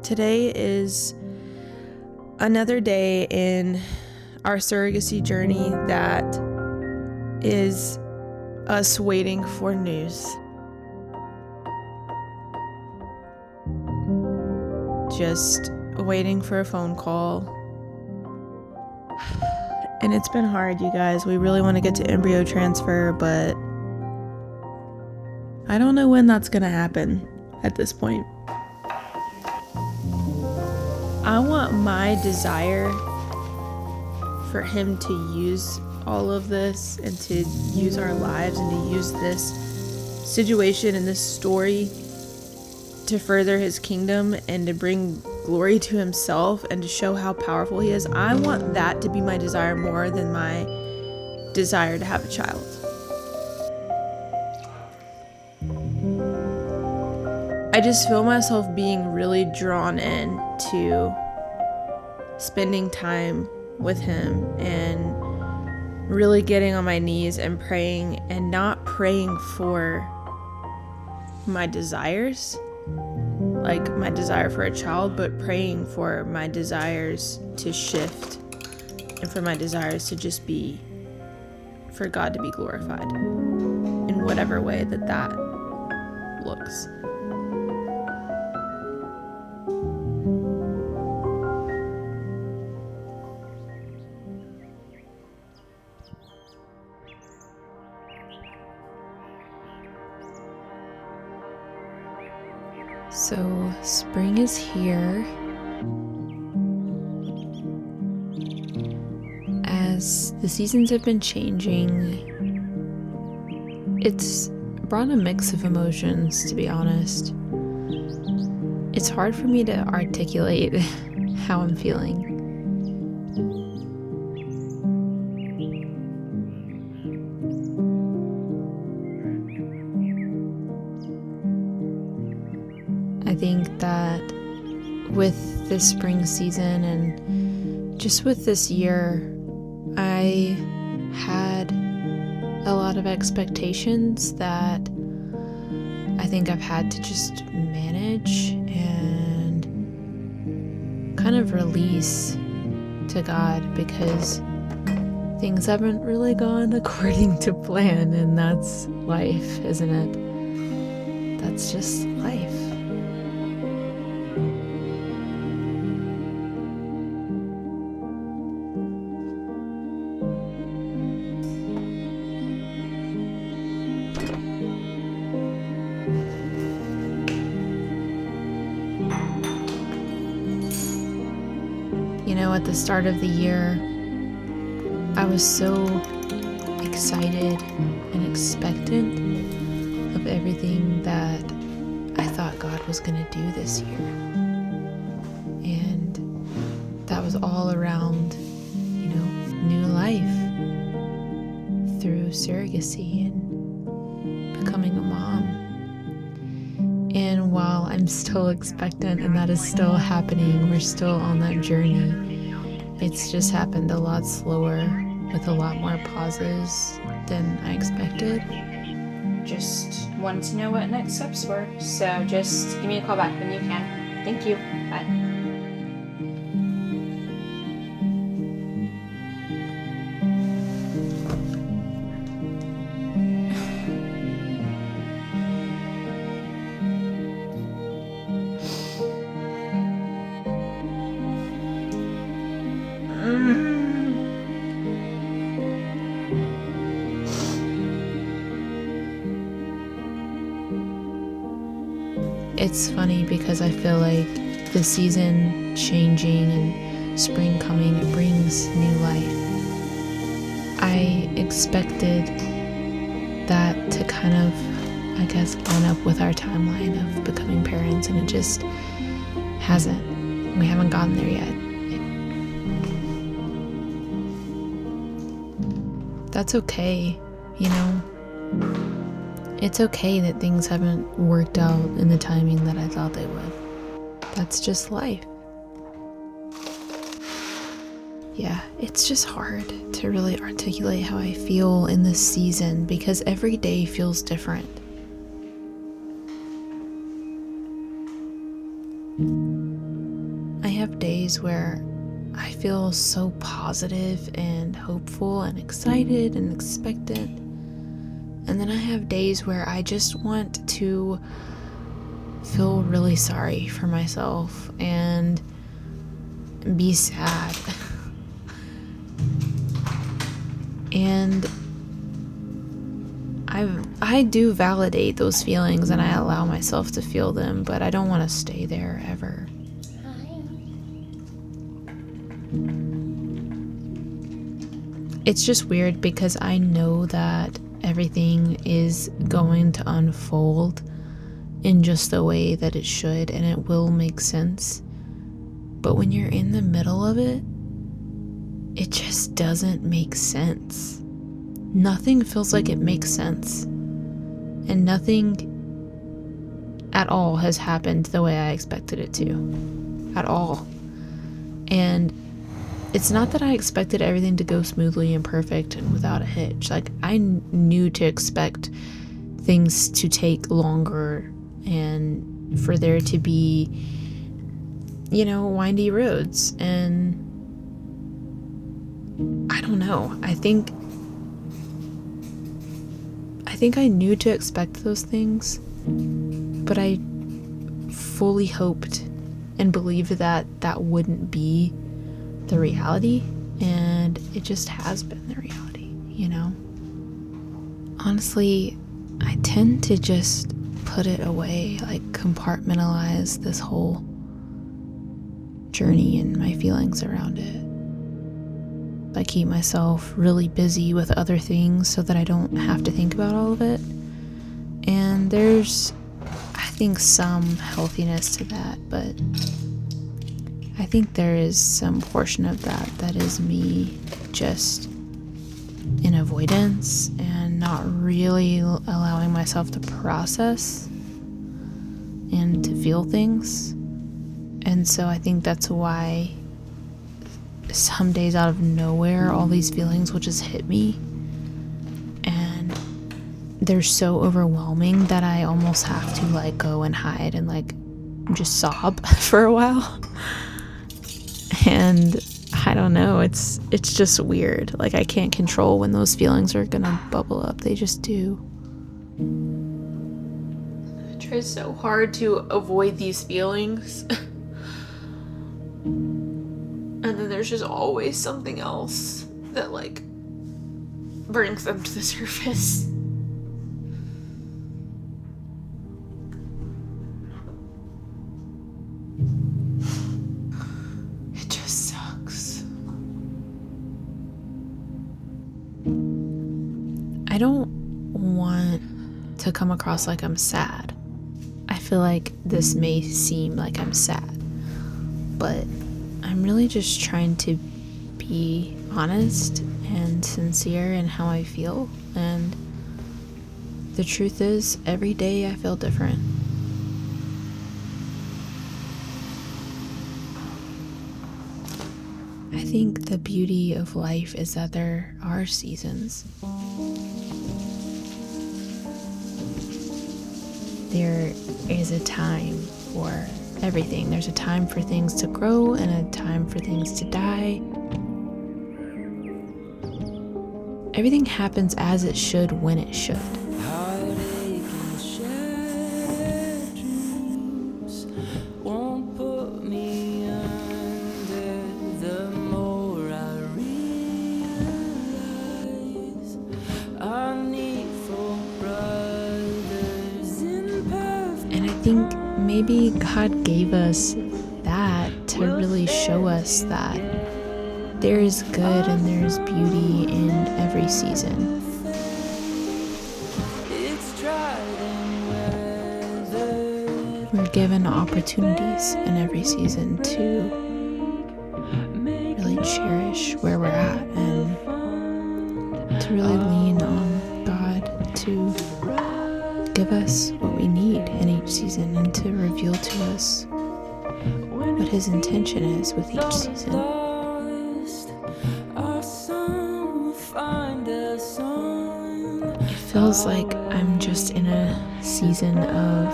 Today is another day in our surrogacy journey that is us waiting for news. Just waiting for a phone call. And it's been hard, you guys. We really want to get to embryo transfer, but I don't know when that's going to happen at this point. I want my desire for him to use all of this and to use our lives and to use this situation and this story to further his kingdom and to bring glory to himself and to show how powerful he is. I want that to be my desire more than my desire to have a child. I just feel myself being really drawn in to spending time with him and really getting on my knees and praying, and not praying for my desires, like my desire for a child, but praying for my desires to shift and for my desires to just be, for God to be glorified in whatever way that looks. So spring is here. As the seasons have been changing, it's brought a mix of emotions, to be honest. It's hard for me to articulate how I'm feeling. I think that with this spring season and just with this year, I had a lot of expectations that I think I've had to just manage and kind of release to God, because things haven't really gone according to plan, and that's life, isn't it? That's just life. You know, at the start of the year, I was so excited and expectant of everything that I thought God was going to do this year. And that was all around, new life through surrogacy and becoming a mom. And while I'm still expectant and that is still happening, we're still on that journey, it's just happened a lot slower with a lot more pauses than I expected. Just wanted to know what next steps were, so just give me a call back when you can. Thank you. Bye. It's funny because I feel like the season changing and spring coming, it brings new life. I expected that to kind of, line up with our timeline of becoming parents, and it just hasn't. We haven't gotten there yet. That's okay, It's okay that things haven't worked out in the timing that I thought they would. That's just life. Yeah, it's just hard to really articulate how I feel in this season because every day feels different. have days where I feel so positive and hopeful and excited and expectant. And then I have days where I just want to feel really sorry for myself and be sad. And I do validate those feelings and I allow myself to feel them, but I don't want to stay there ever. It's just weird because I know that everything is going to unfold in just the way that it should, and it will make sense. But when you're in the middle of it, it just doesn't make sense. Nothing feels like it makes sense. And nothing at all has happened the way I expected it to. At all. And it's not that I expected everything to go smoothly and perfect and without a hitch. Like, I knew to expect things to take longer and for there to be, windy roads. And I don't know. I think I knew to expect those things, but I fully hoped and believed that that wouldn't be the reality, and it just has been the reality, Honestly, I tend to just put it away, like compartmentalize this whole journey and my feelings around it. I keep myself really busy with other things so that I don't have to think about all of it. And there's, I think, some healthiness to that, but I think there is some portion of that is me just in avoidance and not really allowing myself to process and to feel things. And so I think that's why some days out of nowhere, all these feelings will just hit me. And they're so overwhelming that I almost have to go and hide and just sob for a while. And I don't know, it's just weird. I can't control when those feelings are gonna bubble up. They just do. I try so hard to avoid these feelings. And then there's just always something else that brings them to the surface. It just sucks. I don't want to come across like I'm sad. I feel like this may seem like I'm sad, but I'm really just trying to be honest and sincere in how I feel. And the truth is, every day I feel different. I think the beauty of life is that there are seasons. There is a time for everything. There's a time for things to grow and a time for things to die. Everything happens as it should when it should. And I think maybe God gave us that to really show us that there is good and there is beauty in every season. We're given opportunities in every season to really cherish where we're at and to really lean on God to give us what we need in each season and to reveal to us what His intention is with each season. It feels like I'm just in a season of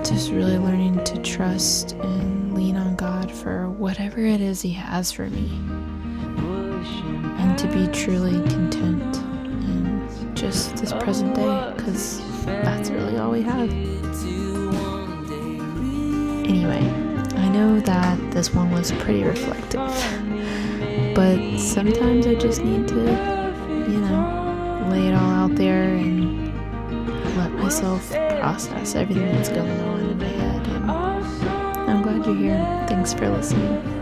to just really learning to trust and lean on God for whatever it is He has for me, and to be truly content in just this present day, because that's really all we have. Anyway, I know that this one was pretty reflective, but sometimes I just need to, lay it all out there and let myself process everything that's going on in my head. And I'm glad you're here. Thanks for listening.